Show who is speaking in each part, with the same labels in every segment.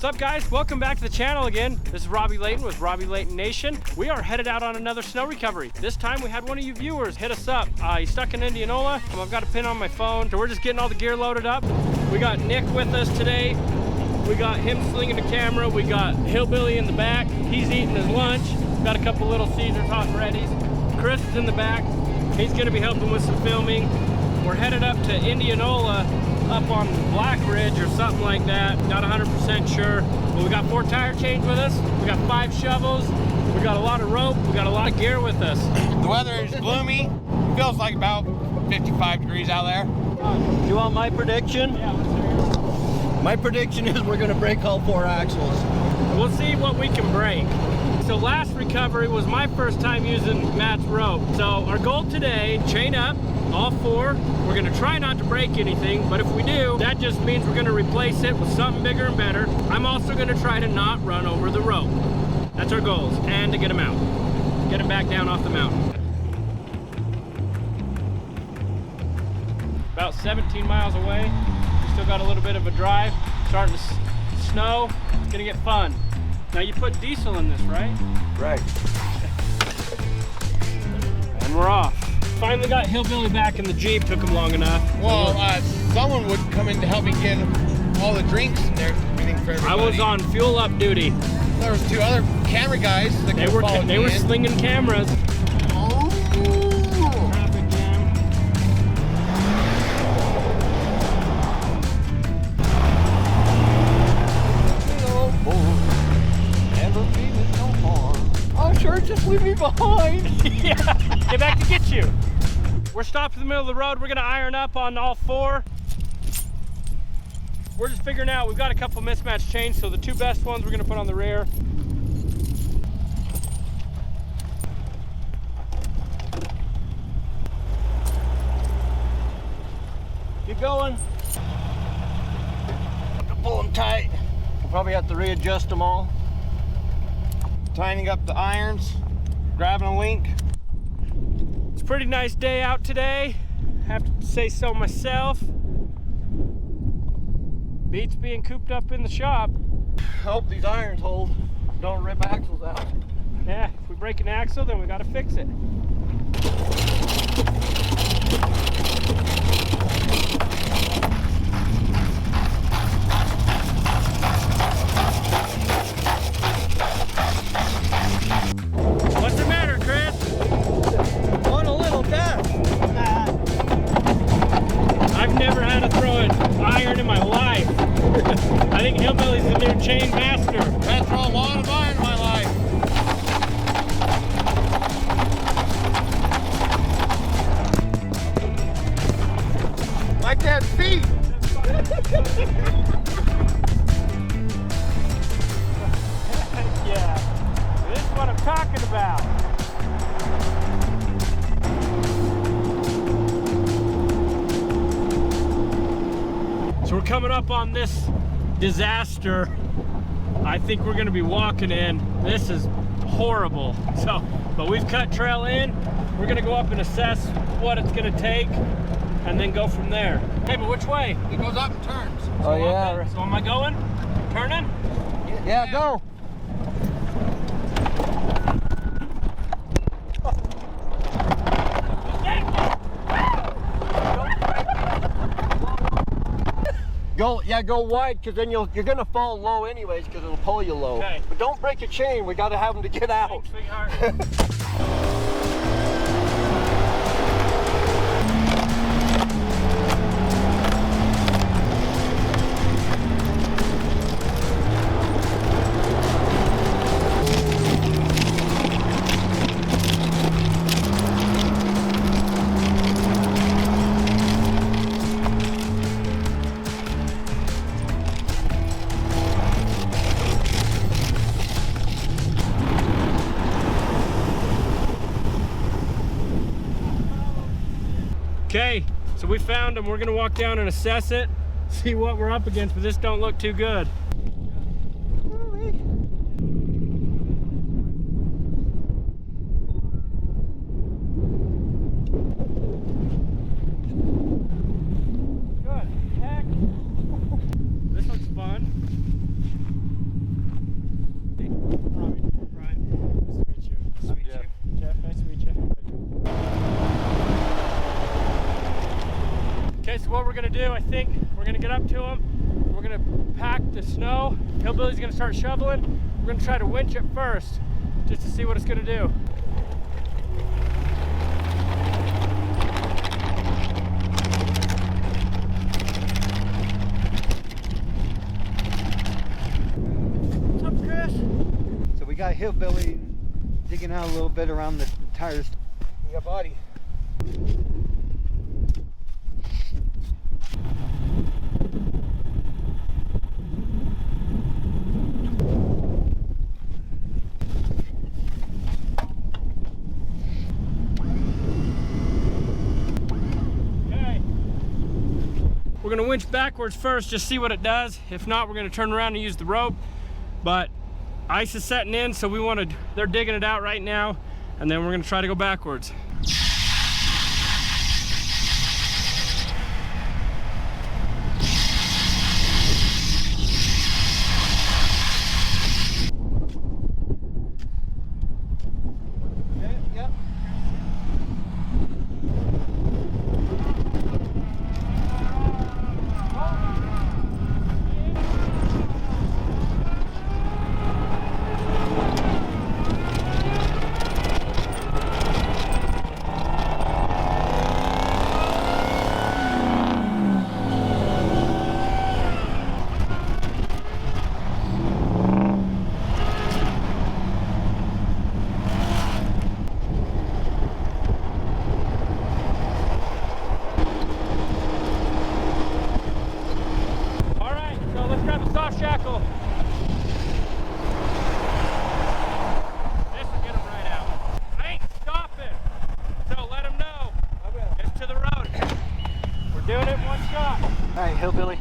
Speaker 1: What's up, guys? Welcome back to the channel again. This is Robby Layton with Robby Layton Nation. We are headed out on another snow recovery. This time we had one of you viewers hit us up. He's stuck in Indianola. I've got a pin on my phone, so we're just getting all the gear loaded up. We got Nick with us today. We got him slinging the camera. We got Hillbilly in the back. He's eating his lunch. Got a couple little Caesars hot and readies. Chris is in the back. He's gonna be helping with some filming. We're headed up to Indianola, up on Black Ridge or something like that. Not 100% sure. But we got 4 tire chains with us. We got 5 shovels. We got a lot of rope. We got a lot of gear with us.
Speaker 2: The weather is gloomy. Feels like about 55 degrees out there.
Speaker 3: Do you want my prediction?
Speaker 1: Yeah, let's hear yours.
Speaker 3: My prediction is we're gonna break all 4 axles.
Speaker 1: We'll see what we can break. So last recovery was my first time using Matt's rope. So our goal today, chain up, all 4. We're gonna try not to break anything, but if we do, that just means we're gonna replace it with something bigger and better. I'm also gonna try to not run over the rope. That's our goals, and to get them out. Get them back down off the mountain. About 17 miles away. We still got a little bit of a drive. Starting to snow. It's gonna get fun. Now you put diesel in this, right?
Speaker 3: Right.
Speaker 1: And we're off. Finally got Hillbilly back in the Jeep. Took him long enough.
Speaker 2: Well, someone would come in to help me get all the drinks and everything for everybody.
Speaker 1: I was on fuel up duty.
Speaker 2: There was 2 other camera guys that
Speaker 1: They were
Speaker 2: in.
Speaker 1: slinging cameras. Traffic jam.
Speaker 3: Oh, sure, just leave me behind.
Speaker 1: Yeah, get back to get you. We're stopped in the middle of the road. We're gonna iron up on all 4. We're just figuring out, we've got a couple mismatched chains, so the 2 best ones we're gonna put on the rear.
Speaker 3: Keep going. Pull them tight. We'll probably have to readjust them all.
Speaker 2: Tightening up the irons, grabbing a link.
Speaker 1: It's a pretty nice day out today. Have to say so myself. Beats being cooped up in the shop.
Speaker 3: Hope these irons hold. Don't rip axles out.
Speaker 1: Yeah, if we break an axle, then we gotta fix it. What's the matter, Chris?
Speaker 3: Want a little death.
Speaker 1: I've never had to throw an iron in my life. I think Hillbilly's the new chain master.
Speaker 2: I've thrown a lot of iron in my life. Like that feet.
Speaker 1: Yeah, this is what I'm talking about. So we're coming up on this disaster. I think we're gonna be walking in. This is horrible. So, but we've cut trail in. We're gonna go up and assess what it's gonna take and then go from there. Hey, but which way?
Speaker 2: It goes up and turns.
Speaker 3: Oh, yeah.
Speaker 1: So am I going? Turning?
Speaker 3: Yeah, go. Go wide, because then you're gonna fall low anyways, because it'll pull you low.
Speaker 1: Okay.
Speaker 3: But don't break a chain. We gotta have them to get out.
Speaker 1: Thanks, sweetheart. Okay, so we found them. We're gonna walk down and assess it, see what we're up against, but this don't look too good. Good heck. This looks fun. so what we're gonna do, I think we're gonna get up to him. We're gonna pack the snow. Hillbilly's gonna start shoveling. We're gonna try to winch it first, just to see what it's gonna do. What's up, Chris?
Speaker 4: So we got Hillbilly digging out a little bit around the tires.
Speaker 2: We got body.
Speaker 1: We're gonna winch backwards first, just see what it does. If not, we're gonna turn around and use the rope. But ice is setting in, so they're digging it out right now, and then we're gonna try to go backwards. Shackle. This will get him right out. I ain't stopping, so let him know. It's to the road. We're doing it in one shot.
Speaker 4: All right, Hillbilly.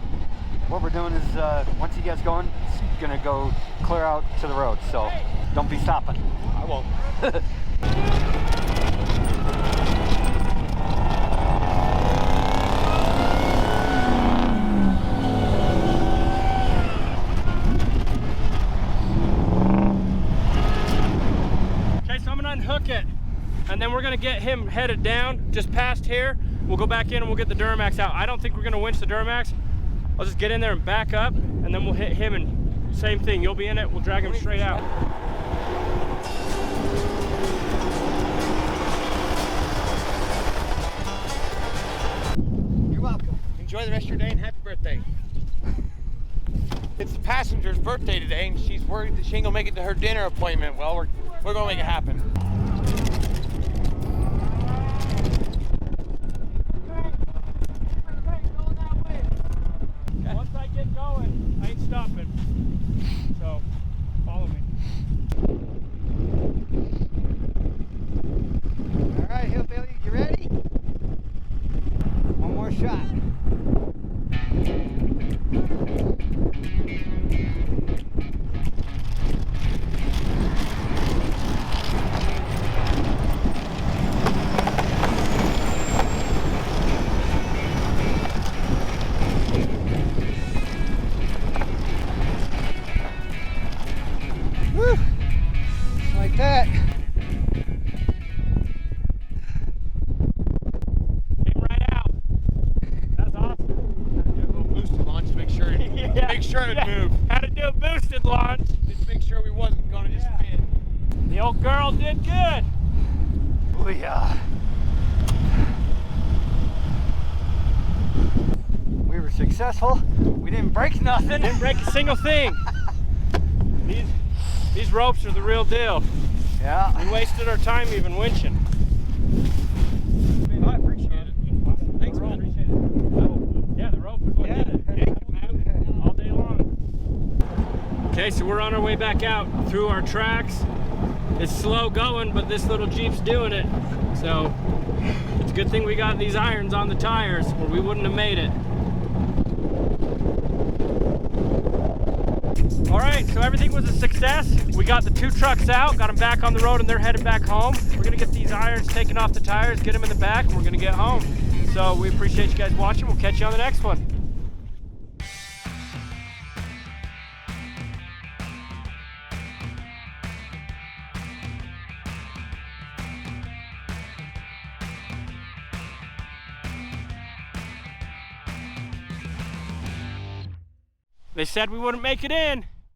Speaker 4: What we're doing is once he gets going, it's gonna go clear out to the road. So don't be stopping.
Speaker 2: I won't.
Speaker 1: Unhook it, and then we're gonna get him headed down just past here. We'll go back in and we'll get the Duramax out. I don't think we're gonna winch the Duramax. I'll just get in there and back up, and then we'll hit him, and same thing, you'll be in it, we'll drag him straight out.
Speaker 2: You're welcome. Enjoy the rest of your day and happy birthday. It's the passenger's birthday today, and she's worried that she ain't gonna make it to her dinner appointment. Well, we're gonna make it happen.
Speaker 1: Once I get going, I ain't stopping. So, follow me.
Speaker 4: All right, Hillbilly, you ready? One more shot. Woo! Like that.
Speaker 1: Came right out. That's awesome.
Speaker 2: Do a little boosted launch to make sure it, make sure it moved.
Speaker 1: Had to do a boosted launch.
Speaker 2: Just make sure we wasn't gonna just spin.
Speaker 1: The old girl did good.
Speaker 4: Oh yeah. We were successful. We didn't break nothing.
Speaker 1: Didn't break a single thing. These ropes are the real deal.
Speaker 4: Yeah.
Speaker 1: We wasted our time even winching.
Speaker 2: I appreciate it. Thanks, man.
Speaker 1: Appreciate it. Yeah, the rope is what did it. Yeah, all day long. Okay, so we're on our way back out through our tracks. It's slow going, but this little Jeep's doing it. So it's a good thing we got these irons on the tires, or we wouldn't have made it. All right, so everything was a success. We got the two trucks out, got them back on the road, and they're headed back home. We're gonna get these irons taken off the tires, get them in the back, and we're gonna get home. So we appreciate you guys watching. We'll catch you on the next one. They said we wouldn't make it in.